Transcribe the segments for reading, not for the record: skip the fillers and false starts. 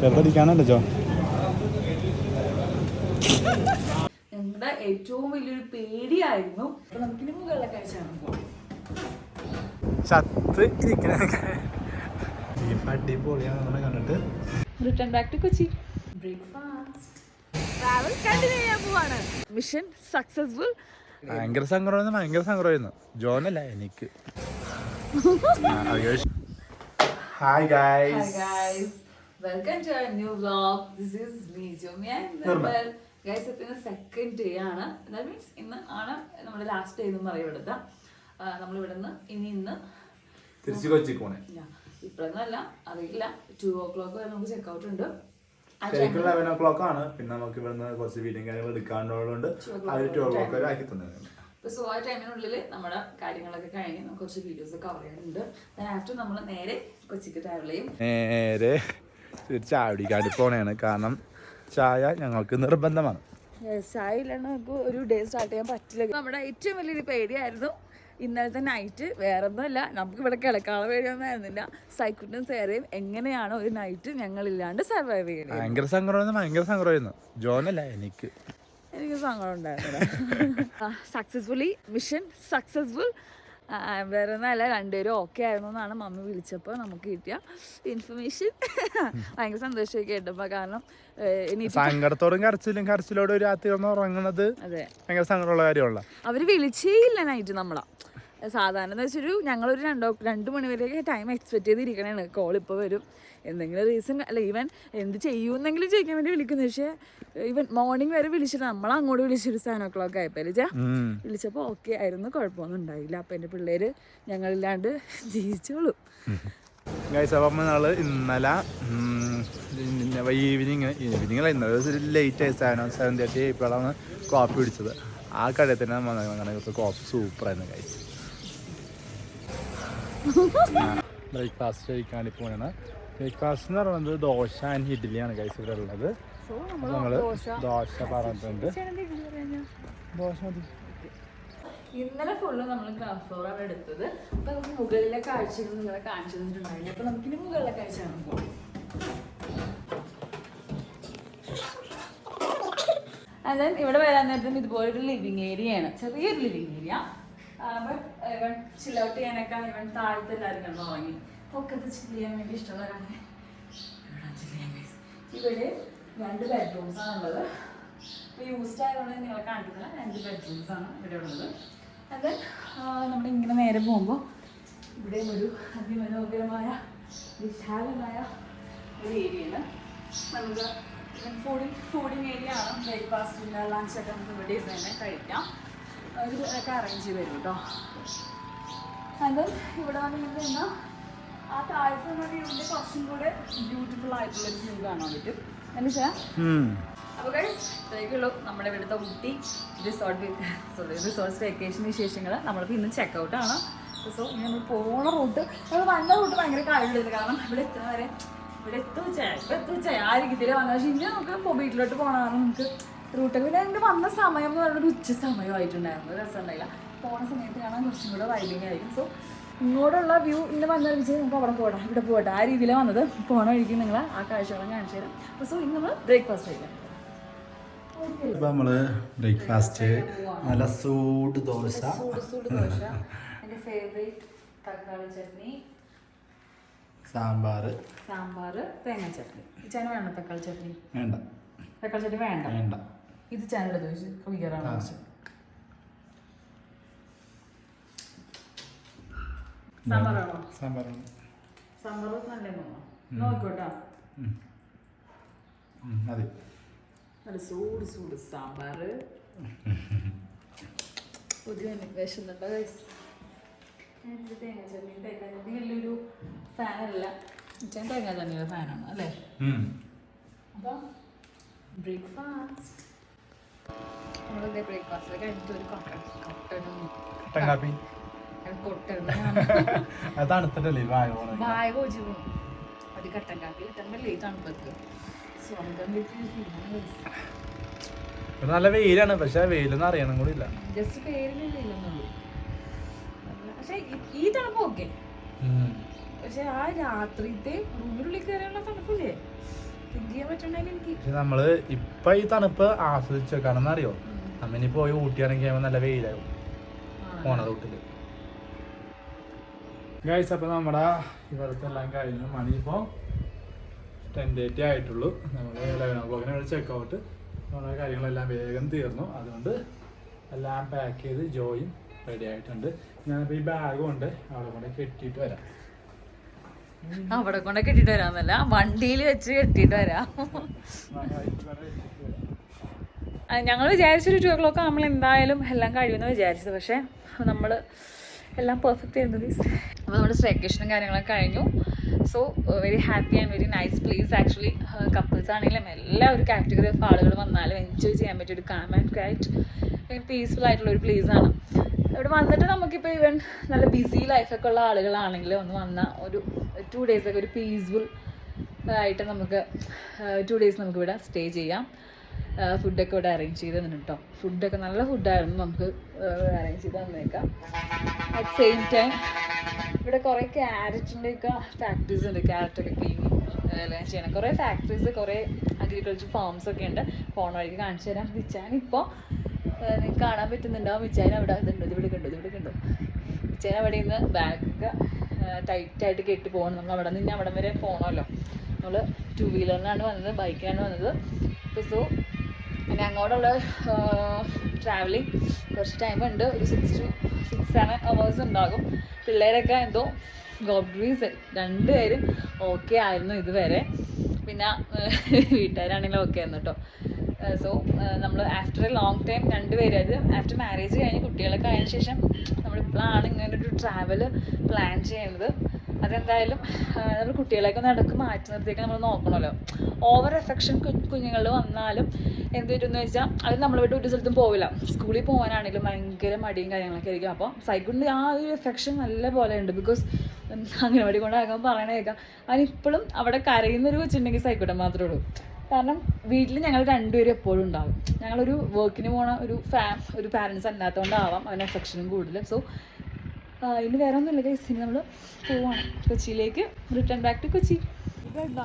ചെറുതടിക്കാനല്ലോ ജോ. ഞങ്ങളുടെ ഏറ്റവും വലിയൊരു പേടിയായിരുന്നു. നമുക്കിനി മുകളിലെ കാഴ്ചയാണ് ചത്ത് അടിപൊളിയാണ് കണ്ടിട്ട്. Return back to Kochi. Breakfast travel continue ചെയ്യാൻ പോവാണ്. Mission successful. ഭയങ്കര സങ്കടമായിരുന്നു ജോനല്ല എനിക്ക്. Hi guys, welcome to our new vlog. This is me Jomiya. Guys ഇന്ന് സെക്കൻഡ് ഡേ ആണ്. ദാറ്റ് മീൻസ് ഇന്ന് ആണ് നമ്മുടെ ലാസ്റ്റ് ഡേ എന്നും പറയപ്പെടുത്ത. നമ്മളിവിടുന്ന് ഇന്ന് തിരിച്ചു കൊച്ചി പോണേ. ഇപ്പോഴൊന്നല്ല, അറിയില്ല, 2 o'clock വരെ നമുക്ക് ചെക്കൗട്ട് ഉണ്ട്. 11 o'clock ആണ്. പിന്നെ നമുക്ക് ഇവിടുന്ന് കുറച്ച് വീഡിയോ കാര്യങ്ങൾ എടുക്കാണ്ടുള്ളതുകൊണ്ട് 2 o'clock വരെ ആക്കി തന്നത്. സോ ആ ടൈമിനുള്ളിൽ നമ്മുടെ കാര്യങ്ങളൊക്കെ കഴിഞ്ഞ് നമുക്ക് കുറച്ച് വീഡിയോസ് കവർ ചെയ്യാനുണ്ട്. ആഫ്റ്റർ നമ്മൾ നേരെ കൊച്ചിക്ക് ട്രാവൽ ചെയ്യും. നേരെ ചായ കുടിക്കാണ്ട് പോണേണ്. കാരണം ചായ ഞങ്ങൾക്ക് നിർബന്ധമാണ്. ചായ ഇല്ലാണ്ട് നമുക്ക് ഒരു ഡേ സ്റ്റാർട്ട് ചെയ്യാൻ പറ്റില്ല. നമ്മുടെ ഏറ്റവും വലിയൊരു പേടിയായിരുന്നു ഇന്നലത്തെ നൈറ്റ്. വേറെ ഒന്നുമല്ല, നമുക്ക് ഇവിടെ കിടക്കാനുള്ള പേടിയൊന്നും ആയിരുന്നില്ല. സൈക്കുട്ടും സേറയും എങ്ങനെയാണ് ഒരു നൈറ്റ് ഞങ്ങളില്ലാണ്ട് സർവൈവ് ചെയ്യുന്നത്. ഭയങ്കര സങ്കടമായിരുന്നു ജോനല്ല എനിക്ക് സങ്കടം ഉണ്ടായിരുന്നില്ല. Successfully mission successful. വേറെ ഒന്നല്ല, രണ്ടുപേരും ഓക്കെ ആയിരുന്നു എന്നാണ് മമ്മി വിളിച്ചപ്പോൾ നമുക്ക് കിട്ടിയ ഇൻഫർമേഷൻ. ഭയങ്കര സന്തോഷമായി കേട്ടപ്പോൾ. കാരണം സങ്കടത്തോടും കരച്ചിലോടും രാത്രി ഒന്ന് ഉറങ്ങണത് അതെ ഭയങ്കര സങ്കടമുള്ള കാര്യമുള്ള. അവര് വിളിച്ചേ ഇല്ല നൈറ്റ് നമ്മളാ. സാധാരണ എന്ന് വെച്ചൊരു ഞങ്ങളൊരു 2 മണി വരെയൊക്കെ ടൈം എക്സ്പെക്ട് ചെയ്തിരിക്കണേണ്. കോൾ ഇപ്പോൾ വരും, എന്തെങ്കിലും റീസൺ അല്ല, ഈവൻ എന്ത് ചെയ്യുമെന്നെങ്കിലും ചോദിക്കാൻ വേണ്ടി വിളിക്കുന്നു. പക്ഷേ ഈവൻ മോർണിംഗ് വരെ വിളിച്ചിട്ട് നമ്മളങ്ങോട്ട് വിളിച്ചൊരു 7 o'clock ആയപ്പോൾ വിളിച്ചപ്പോൾ ഓക്കെ ആയിരുന്നു, കുഴപ്പമൊന്നും ഉണ്ടായില്ല. അപ്പം എൻ്റെ പിള്ളേര് ഞങ്ങളില്ലാണ്ട് ജീവിച്ചോളൂ. അപ്പം ഞങ്ങൾ ഇന്നലെ ഇന്നലെ ലേറ്റ് ആയി 7:30 ആയപ്പോഴാണ് കോഫി പിടിച്ചത്. ആ കടയിൽ തന്നെ കോഫി സൂപ്പറായിരുന്നു ഗൈസ്. ബ്രേക്ക്ഫാസ്റ്റ് കഴിക്കാൻ പോവാണ്. ബ്രേക്ക്ഫാസ്റ്റ് എന്ന് പറയുന്നത് ദോശ ആൻഡ് ഇഡ്ഡലിയാണ് ഗൈസ് ഇവിടെ ഉള്ളത്. നമ്മള് ദോശ പറഞ്ഞിട്ടുണ്ട്. ദോശ മതി. ഇന്നലെ ഫുള്ള് നമ്മൾ ഗ്രൗണ്ട് ഫ്ലോറാണ് എടുത്തത്. അപ്പൊ നമുക്ക് മുകളിലെ കാഴ്ചകൾ നിങ്ങളെ കാണിച്ചു തന്നിട്ടുണ്ടായില്ല. അപ്പൊ നമുക്കിനി മുകളിലെ കാഴ്ച കാണാൻ പോകാം. ആൻഡ് ദെൻ ഇവിടെ വരാൻ നേരത്തും ഇതുപോലൊരു ലിവിങ് ഏരിയയാണ്, ചെറിയൊരു ലിവിങ് ഏരിയ. ബട്ട് ഇവൻ ചില്ലൗട്ട് ചെയ്യാനൊക്കെ ഇവൻ താഴത്തെ എല്ലാവരും കണ്ടു തുടങ്ങി. പൊക്കത്ത് ചില്ല് ചെയ്യാൻ വേണ്ടി ഇഷ്ടമുള്ളവരാണ് ഇവിടെ. 2 bedrooms ആണുള്ളത്. ഇപ്പോൾ യൂസ്ഡ് ആയതുകൊണ്ട് നിങ്ങളെ കാണിക്കുന്നില്ല. 2 bedrooms ആണ് ഇവിടെ ഉള്ളത്. അത് നമ്മളിങ്ങനെ നേരെ പോകുമ്പോൾ ഇവിടെ ഒരു അതിമനോഹരമായ വിശാലമായ ഒരു ഏരിയയാണ്. നമുക്ക് ഫുഡിങ് ഏരിയ ആണ്. ബ്രേക്ക്ഫാസ്റ്റിൻ്റെ ലഞ്ചൊക്കെ നമുക്ക് ഇവിടെ തന്നെ കഴിക്കാം. ഇതൊക്കെ അറേഞ്ച് ചെയ്ത് തരും കേട്ടോ. അത് ഇവിടെ വന്നിട്ട് എന്നാൽ ആ താഴത്തെ വ്യൂവിൻ്റെ കുറച്ചും കൂടെ ബ്യൂട്ടിഫുൾ ആയിട്ടുള്ളൊരു വ്യൂ കാണാൻ പറ്റും. അല്ലേ സാർ? അപ്പോൾ ഇത്രയൊക്കെയുള്ളൂ നമ്മുടെ ഇവിടുത്തെ ഊട്ടി റിസോർട്ട് വെക്കേഷൻ വിശേഷങ്ങൾ. നമ്മളിപ്പോൾ ഇന്ന് ചെക്കൗട്ടാണ്. സോ ഇനി നമ്മൾ പോണ റൂട്ട്, നമ്മൾ വന്ന റൂട്ട് ഭയങ്കര കാര്യമുള്ളത്. കാരണം ഇവിടെ എത്തുന്നവരെ ഇവിടെ എത്തുവച്ചാൽ ആ രീതിയിൽ വന്നത്. പക്ഷേ ഇനി നമുക്ക് വീട്ടിലോട്ട് പോകണം. കാരണം നമുക്ക് റൂട്ടൊക്കെ പിന്നെ എൻ്റെ വന്ന സമയം എന്ന് പറയുന്നത് ഉച്ച സമയമായിട്ടുണ്ടായിരുന്നു. രസമുണ്ടായില്ല. പോണ സമയത്ത് കാണാൻ കുറച്ചും കൂടെ വൈബിങ് ആയിരിക്കും. സോ ഇങ്ങോട്ടുള്ള വ്യൂ ഇന്ന് വന്ന വിളിച്ച് നമുക്ക് അവിടെ പോകണം, ഇവിടെ പോകട്ടെ, ആ രീതിയിലാണ് വന്നത്. പോണ വഴിക്ക് നിങ്ങൾ ആ കാഴ്ചകളും കാണിച്ചു തരാം. അപ്പോൾ സോ ഇന്ന് നമ്മൾ ബ്രേക്ക്ഫാസ്റ്റ് കഴിക്കാം. ഇപ്പം നമ്മൾ ബ്രേക്ക്ഫാസ്റ്റ് നല്ല സൂട് ദോശ, എൻ്റെ ഫേവറേറ്റ് തക്കാളി ചട്നി, സാമ്പാർ, തേങ്ങ ചട്നി. ചേന വേണം തക്കാളി ചട്നി? വേണ്ട. തക്കാളി ചട്നി വേണ്ട. ഇത് ചേനയുടെ ചോദിച്ചു ക്ലിയറാണ്. സാമ്പാറാണോ? സാമ്പാർ നല്ല നോക്കോട്ടാ. അതെ, നല്ല സൂട് സാമ്പാർ. പുതിയ വിശന്നുണ്ടോ? തേങ്ങ ചട്നി വലിയൊരു ഫാനല്ല, ഞാൻ തേങ്ങ ചട്നിയുടെ ഫാനാണ് അല്ലേ. അപ്പം ബ്രേക്ക്ഫാസ്റ്റ് നമ്മളിതേ ബ്രേക്ക്ഫാസ്റ്റ് കഴിഞ്ഞിട്ട് ഒരു കട്ടൻ കാപ്പി തണുത്തിട്ടല്ലേ വായ കോച്ചു ഒരു കട്ടൻ കാപ്പി കിട്ടണ്ടല്ലേ തണുപ്പത്ത്. നല്ല വെയിലാണ്, പക്ഷെ വെയിലൊന്നും അറിയണം കൂടി ഇല്ല. ജസ്റ്റ് പേരിന് വെയിലൊന്നുള്ളൂ. പക്ഷെ ഈ തണുപ്പ് ഓക്കെ. പക്ഷെ ആ രാത്രിത്തെ റൂമിനുള്ളിൽ കയറാനുള്ള തണുപ്പില്ലേ, ചെയ്യാൻ പറ്റണ്ടായിരുന്നു എനിക്ക്. പക്ഷെ നമ്മള് ഇപ്പൊ ഈ തണുപ്പ് ആസ്വദിച്ചു കാരണം അറിയോ, നമ്മിനി പോയി ഊട്ടിയാണെങ്കിൽ നല്ല വെയിലാവും പോണ റൂട്ടില്. ഗൈസ് അപ്പോൾ നമ്മുടെ ഇവിടുത്തെ എല്ലാം കഴിഞ്ഞു. മണി ഇപ്പോൾ 10:30 ആയിട്ടുള്ളൂ. നമ്മൾ 11 ചെക്കൗട്ട് നമ്മുടെ കാര്യങ്ങളെല്ലാം വേഗം തീർന്നു. അതുകൊണ്ട് എല്ലാം പാക്ക് ചെയ്ത് ജോയും റെഡി ആയിട്ടുണ്ട്. ഞാനിപ്പോൾ ഈ ബാഗും ഉണ്ട്, അവിടെ കൊണ്ട് കെട്ടിയിട്ട് വരാം. അവിടെ കൊണ്ട് കെട്ടിട്ട് വരാന്നല്ല, വണ്ടിയിൽ വെച്ച് കെട്ടിട്ട് വരാം. ഞങ്ങൾ വിചാരിച്ചൊരു 2 o'clock നമ്മൾ എന്തായാലും എല്ലാം കഴിയുമെന്ന് വിചാരിച്ചത്. പക്ഷേ നമ്മൾ എല്ലാം പെർഫെക്റ്റ് ആയിരുന്നു ഗൈസ്. അപ്പോൾ നമ്മുടെ സ്റ്റേക്കേഷനും കാര്യങ്ങളൊക്കെ കഴിഞ്ഞു. So very happy and very nice place actually. Couples ആണെങ്കിലും എല്ലാ ഒരു കാറ്റഗറി ഓഫ് ആളുകൾ വന്നാലും എൻജോയ് ചെയ്യാൻ പറ്റിയ ഒരു കാം ആൻഡ് ക്വയറ്റ് പീസ്ഫുൾ ആയിട്ടുള്ള ഒരു പ്ലേസാണ്. ഇവിടെ വന്നിട്ട് നമുക്കിപ്പോൾ ഈവൻ നല്ല ബിസി ലൈഫൊക്കെ ഉള്ള ആളുകളാണെങ്കിൽ ഒന്ന് വന്നാൽ ഒരു 2 days ഒക്കെ ഒരു പീസ്ഫുൾ ആയിട്ട് നമുക്ക് 2 days നമുക്കിവിടെ സ്റ്റേ ചെയ്യാം. ഫുഡൊക്കെ ഇവിടെ അറേഞ്ച് ചെയ്ത് തന്നിട്ട് കേട്ടോ. ഫുഡൊക്കെ നല്ല ഫുഡായിരുന്നു, നമുക്ക് അറേഞ്ച് ചെയ്ത് തന്നേക്കാം. അറ്റ് സെയിം ടൈം ഇവിടെ കുറേ ക്യാരറ്റിൻ്റെയൊക്കെ ഫാക്ടറീസ് ഉണ്ട്. ക്യാരറ്റൊക്കെ ക്ലീനിങ് എല്ലാം ചെയ്യണം. കുറേ ഫാക്ടറീസ്, കുറേ അഗ്രികൾച്ചർ ഫാംസ് ഒക്കെ ഉണ്ട്. പോണ വഴിക്ക് കാണിച്ചു തരാം. വിച്ചാനിപ്പോൾ നിങ്ങൾക്ക് കാണാൻ പറ്റുന്നുണ്ടാവും. വിച്ചാൻ അവിടെ ഇതുണ്ട്, ഇവിടെ കണ്ടു. വിച്ചാൻ അവിടെ നിന്ന് ബാഗൊക്കെ ടൈറ്റായിട്ട് കെട്ടി പോകണം. നമ്മൾ അവിടെ നിന്ന് അവിടെ വരെ പോകണമല്ലോ. നമ്മൾ 2 വീലറിനാണ് വന്നത്, ബൈക്കിനാണ് വന്നത്. അപ്പോൾ സോ പിന്നെ അങ്ങോട്ടുള്ള ട്രാവലിംഗ് കുറച്ച് ടൈമുണ്ട്. ഒരു 6 to 7 hours ഉണ്ടാകും. പിള്ളേരൊക്കെ എന്തോ ഗോബ്രീസ് 2 പേരും ഓക്കെ ആയിരുന്നു ഇതുവരെ. പിന്നെ വീട്ടുകാരാണെങ്കിലും ഓക്കെ ആയിരുന്നു കേട്ടോ. സോ നമ്മൾ ആഫ്റ്റർ എ ലോങ് ടൈം 2 പേര്, അത് ആഫ്റ്റർ മാരേജ് കഴിഞ്ഞ് കുട്ടികളൊക്കെ ആയതിനു ശേഷം നമ്മളിപ്പോഴാണ് ഇങ്ങനൊരു ട്രാവൽ പ്ലാൻ ചെയ്യുന്നത്. അതെന്തായാലും നമ്മൾ കുട്ടികളെയൊക്കെ നടക്ക് മാറ്റി നിർത്തിയൊക്കെ നമ്മൾ നോക്കണമല്ലോ. ഓവർ എഫെക്ഷൻ കുഞ്ഞുങ്ങളിൽ വന്നാലും എന്ത് വരുമെന്ന് വെച്ചാൽ അത് നമ്മളെ വിട്ട് ഒരു സ്ഥലത്തും പോവില്ല. സ്കൂളിൽ പോകാനാണെങ്കിലും ഭയങ്കര മടിയും കാര്യങ്ങളൊക്കെ ആയിരിക്കും. അപ്പോൾ സൈക്കിളിൻ്റെ ആ ഒരു എഫെക്ഷൻ നല്ല പോലെ ഉണ്ട്. ബിക്കോസ് അംഗനവാടി കൊണ്ടാകുമ്പോൾ പറയണ കേൾക്കാം, അതിനിപ്പോഴും അവിടെ കരയുന്നൊരു കൊച്ചുണ്ടെങ്കിൽ സൈക്കിൾ മാത്രമേ ഉള്ളൂ. കാരണം വീട്ടിൽ ഞങ്ങൾ 2 പേരും എപ്പോഴും ഉണ്ടാകും. ഞങ്ങളൊരു വർക്കിന് പോണ ഒരു പാരൻസ് അല്ലാത്തതുകൊണ്ടാവാം അവന് എഫെക്ഷനും കൂടുതൽ. സോ ഇനി വേറെ ഒന്നുമില്ല ഗൈസ്. ഇനി നമ്മൾ പോവാണ് കൊച്ചിയിലേക്ക്, return back to Kochi. Bread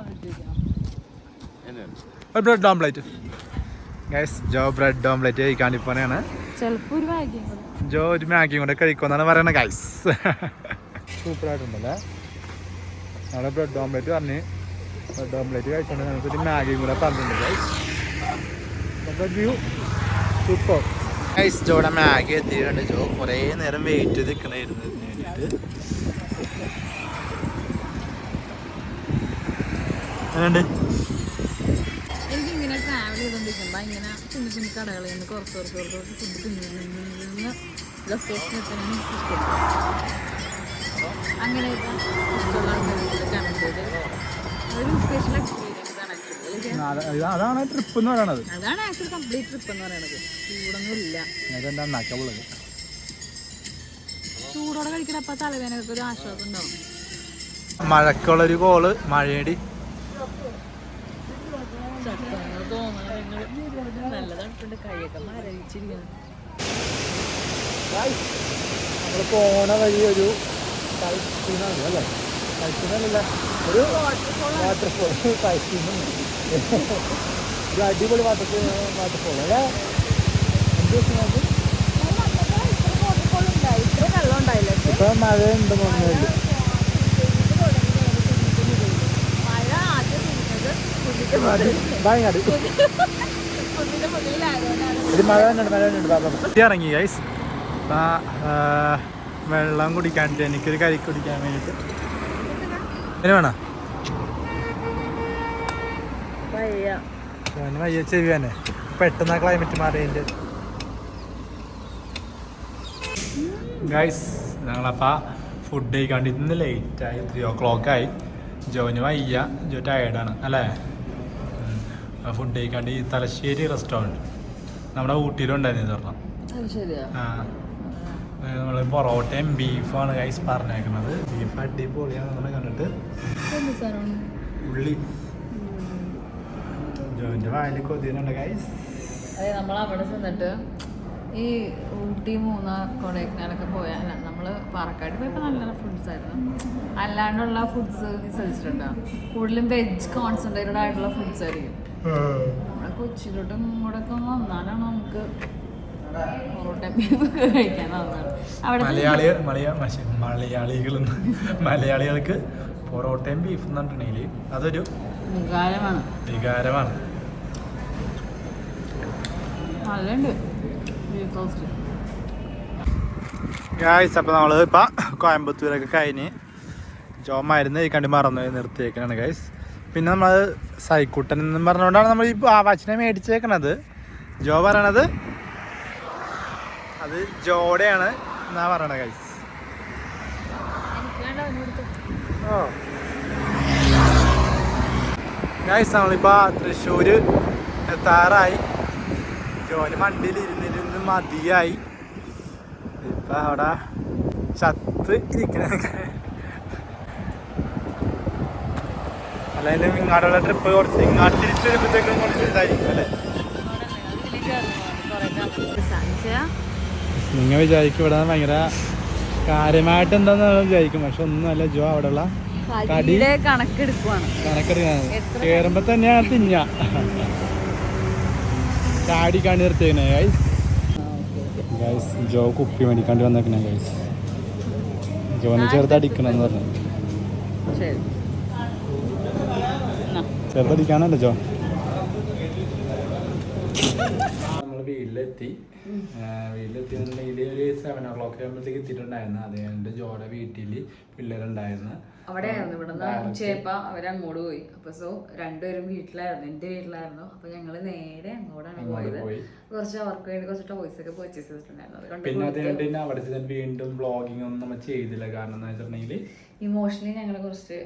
omelette guys. Jo bread omelette കഴിക്കാൻ പോണെയാണ്. ചിലപ്പോൾ ഒരു മാഗിയും ജോ ഒരു മാഗിയും കൂടെ കഴിക്കുമെന്നാണ് പറയണത് ഗൈസ്. സൂപ്പറായിട്ടുണ്ടല്ലേ. നമ്മളെ ബ്രെഡ് ഓംപ്ലേറ്റ് പറഞ്ഞ് ബ്രെഡ് ഓംപ്ലേറ്റ് കഴിച്ചോണ്ട് നമുക്കൊരു മാഗിയും കൂടെ പറഞ്ഞിട്ടുണ്ട് ഗൈസ്. View super guys. ജോയുടെ മാഗി എത്തിയിട്ടുണ്ട്. ജോ കുറേ നേരം വെയിറ്റ് ചെയ്ത് നിൽക്കണമായിരുന്നു ഇതിന് വേണ്ടിയിട്ട്. എനിക്കിങ്ങനെ ട്രാവൽ ചെയ്തുകൊണ്ടിരിക്കുമ്പോൾ ഇങ്ങനെ കുഞ്ഞു കുഞ്ഞു കടകളിൽ നിന്ന് കുറച്ച് ഫുഡ് തിന്ന് ലൊക്കേഷൻ എത്താനാണ് എനിക്കിഷ്ടം. അങ്ങനെയൊക്കെ ഇഷ്ടമുള്ള ആൾക്കാർ കണ്ടിട്ട് ഒരു സ്പെഷ്യൽ എക്സ്പീരിയൻസ് ആണ് ആക്ച്വലി. അതാണ് ട്രിപ്പ് എന്ന് പറയണത്. അതാണ് ആക്ച്വലി കംപ്ലീറ്റ് ട്രിപ്പ് എന്ന് പറയണത്. ചൂടൊന്നും ഇല്ല. ചൂടോടെ കഴിക്കണ അപ്പം തലവേനൊക്കെ ഒരു ആശ്വാസം ഉണ്ടാവും. മഴക്കുള്ളൊരു കോള് മഴയടി നല്ലതായിട്ടുണ്ട്. കൈയൊക്കെ മരവിച്ചിരിക്കുന്നു. നമ്മൾ പോണ വഴി ഒരു സൈറ്റിനാണ് അല്ലേ? സൈറ്റിനല്ല, ഒരു വാട്ടർഫോൾ. സൈറ്റിനുണ്ട് ഒരു അടിപൊളി വാട്ടർഫോൾ അല്ലേ? എന്ത് വെച്ചാൽ ഇപ്പൊ മഴ ഉണ്ട് മുന്നിൽ. വയനാട് ഇത് മഴ തന്നെയുണ്ട്. ഇറങ്ങി ഗൈസ്. വെള്ളം കുടിക്കാനിട്ട് എനിക്കൊരു കരി കുടിക്കാൻ വേണ്ടിയിട്ട് വേണോ വയ്യ ചെവി തന്നെ. പെട്ടെന്ന് ക്ലൈമറ്റ് മാറിയതിൻ്റെ ഗൈസ്. ഞങ്ങളപ്പോൾ ഫുഡ് കഴിക്കാണ്ട് ഇന്ന് ലേറ്റായി, 3 o'clock ആയി. ജോന് വയ്യ, ജോ ടയേർഡാണ് അല്ലേ? ഫുഡ് കഴിക്കാണ്ട് ഈ തലശ്ശേരി റെസ്റ്റോറൻറ്റ് നമ്മുടെ ഊട്ടിയിലുണ്ടായിരുന്നു പറഞ്ഞാൽ. ആ നമ്മൾ പൊറോട്ടയും ബീഫാണ് ഗൈസ് പറഞ്ഞേക്കുന്നത്. ബീഫ് അടിപൊളിയാണ് നമ്മൾ കണ്ടിട്ട്. ഉള്ളി ജോൻ്റെ വായിൽ കൊതിയുന്നുണ്ട് ഗൈസ്. അതെ, നമ്മൾ അവിടെ ചെന്നിട്ട് ഈ ഊട്ടി, മൂന്നാർ, കൊടൈക്കനാലൊക്കെ പോയാൽ നമ്മൾ നമ്മൾ പാലക്കാട് പോയപ്പോൾ നല്ല ഫുഡ്സ് ആയിരുന്നു. അല്ലാണ്ടുള്ള ഫുഡ്സ് ശ്രദ്ധിച്ചിട്ടുണ്ടോ? കൂടുതലും വെജ് കോൺസെൻട്രേറ്റഡ് ആയിട്ടുള്ള ഫുഡ്സ് ആയിരിക്കും. നമ്മുടെ കൊച്ചിയിലോട്ടും കൂടെ ഒക്കെ വന്നാലാണ് നമുക്ക് പൊറോട്ട ബീഫ് കഴിക്കാൻ തോന്നുന്നത്. മലയാളികൾക്ക് പൊറോട്ടയും ബീഫ് എന്ന് പറഞ്ഞിട്ടുണ്ടെങ്കിൽ അതൊരു വികാരമാണ്. നല്ലുണ്ട് ബീഫ് റോസ്റ്റ്. ഗായ്സ്, അപ്പോൾ നമ്മൾ ഇപ്പം കോയമ്പത്തൂരൊക്കെ കഴിഞ്ഞ് ജോ മരുന്ന് കഴിക്കാണ്ട് മറന്നു നിർത്തിയേക്കാണ് ഗായ്സ്. പിന്നെ നമ്മൾ സൈക്കുട്ടൻ എന്നും പറഞ്ഞുകൊണ്ടാണ് നമ്മൾ ഈ വാച്ചിനെ മേടിച്ചേക്കണത്. ജോ പറയണത് അത് ജോടെയാണ് എന്നാ പറയണത് ഗായ്സ്. ഓ ഗായ്സ്, നമ്മളിപ്പോൾ തൃശ്ശൂർ എത്താറായി. ജോലി വണ്ടിയിൽ ഇരുന്നിരുന്ന് മതിയായി. ഇപ്പം അവിടെ ചത്ത് ഇരിക്കണൊക്കെ. അല്ലെങ്കിൽ ഇങ്ങോട്ടുള്ള ട്രിപ്പ് കുറച്ച് ഇങ്ങോട്ട് തിരിച്ചു വരുമ്പോഴത്തേക്കും കുറച്ച് ഇതായിരിക്കും അല്ലേ? നിങ്ങൾ വിചാരിക്കും ഇവിടെ ഭയങ്കര കാര്യമായിട്ട് എന്താന്ന് വിചാരിക്കും. പക്ഷെ ഒന്നുമല്ല, ജോ അവിടെയുള്ള കണക്കെടുക്കുകയാണ്. കേറുമ്പോ തന്നെയാണ് തിന്ന ചാടി കാണ്ടി നിർത്തിയേക്കണേ ഗൈസ്. ഗൈസ്, ജോ കുപ്പി മേടിക്കാണ്ട് വന്നേക്കണേ ഗൈസ്. ജോനെ ചെറുതടിക്കണമെന്ന് പറഞ്ഞു. ചെറുതടിക്കാനല്ലോ ജോ. നമ്മൾ വീട്ടിലെത്തി. വീട്ടിലെത്തിയിട്ടുണ്ടെങ്കിൽ ഒരു 7 o'clock ആകുമ്പോഴത്തേക്ക് എത്തിയിട്ടുണ്ടായിരുന്നു. അത് കഴിഞ്ഞിട്ട് ജോയുടെ വീട്ടിൽ പിള്ളേരുണ്ടായിരുന്നു. അവിടെ ആയിരുന്നു. ഇവിടെ നിന്ന് ഉച്ചയപ്പ അവരങ്ങോട്ട് പോയി. അപ്പൊ സോ രണ്ടുപേരും വീട്ടിലായിരുന്നു, എന്റെ വീട്ടിലായിരുന്നു. അപ്പൊ ഞങ്ങള് നേരെ അങ്ങോട്ടാണ് പോയത്. കുറച്ച് അവർക്ക് വേണ്ടി കുറച്ച് ടോയ്സ് ഒക്കെ പർച്ചേസ് ചെയ്തിട്ടുണ്ടായിരുന്നു. പിന്നെ അത് കഴിഞ്ഞിട്ട് അവിടെ വീണ്ടും വ്ളോഗിങ് ഒന്നും നമ്മൾ ചെയ്തില്ല. കാരണം എന്താ വെച്ചിട്ടുണ്ടെങ്കിൽ ഇമോഷണലി ഞങ്ങൾ കുറച്ച്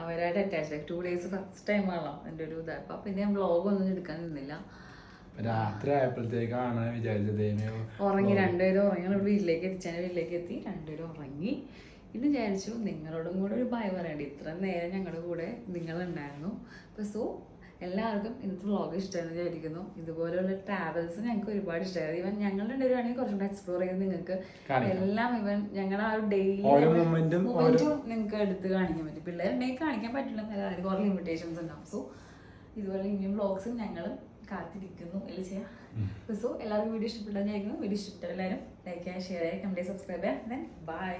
അവരായിട്ട് അറ്റാച്ച്. 2 days ഫസ്റ്റ് ടൈം ആണല്ലോ എൻ്റെ ഒരു ഇത്. അപ്പൊ പിന്നെ വ്ളോഗ് ഒന്നും എടുക്കാൻ നിന്നില്ല. രാത്രി ആയപ്പോഴത്തേക്കാണ് വിചാരിച്ചത് ഉറങ്ങി. രണ്ടുപേരും ഉറങ്ങി. വീട്ടിലേക്ക് എത്തി. രണ്ടുപേരും ഉറങ്ങി. പിന്നെ വിചാരിച്ചു നിങ്ങളോടും കൂടെ ഒരു ബൈ പറയണ്ടേ. ഇത്ര നേരം ഞങ്ങളുടെ കൂടെ നിങ്ങളുണ്ടായിരുന്നു. അപ്പോൾ സോ എല്ലാവർക്കും ഇന്നത്തെ വ്ളോഗ് ഇഷ്ടമാണെന്ന് വിചാരിക്കുന്നു. ഇതുപോലെയുള്ള ട്രാവൽസ് ഞങ്ങൾക്ക് ഒരുപാട് ഇഷ്ടമായിരുന്നു. ഈവൻ ഞങ്ങളുടെ രണ്ടുപേരാണെങ്കിൽ കുറച്ചുകൂടെ എക്സ്പ്ലോർ ചെയ്ത് നിങ്ങൾക്ക് എല്ലാം ഈവൻ ഞങ്ങളുടെ ആ ഒരു ഡെയിലി മൊമെന്റും നിങ്ങൾക്ക് എടുത്ത് കാണിക്കാൻ പറ്റും. പിള്ളേരുണ്ടെങ്കിൽ കാണിക്കാൻ പറ്റില്ല, എന്നാലും കുറേ ലിമിറ്റേഷൻസ് ഉണ്ടാവും. സോ ഇതുപോലെ ഇനിയും വ്ളോഗ്സ് ഞങ്ങളും കാത്തിരിക്കുന്നു എല്ലാം ചെയ്യാം. സോ എല്ലാവർക്കും വീഡിയോ ഇഷ്ടപ്പെട്ടെന്ന് വിചാരിക്കുന്നു. വീഡിയോ ഇഷ്ടപ്പെട്ട എല്ലാവരും ലൈക്ക് ചെയ്യുക, ഷെയർ ചെയ്യുക, കമന്റ്, സബ്സ്ക്രൈബ് ചെയ്യുക. Then bye.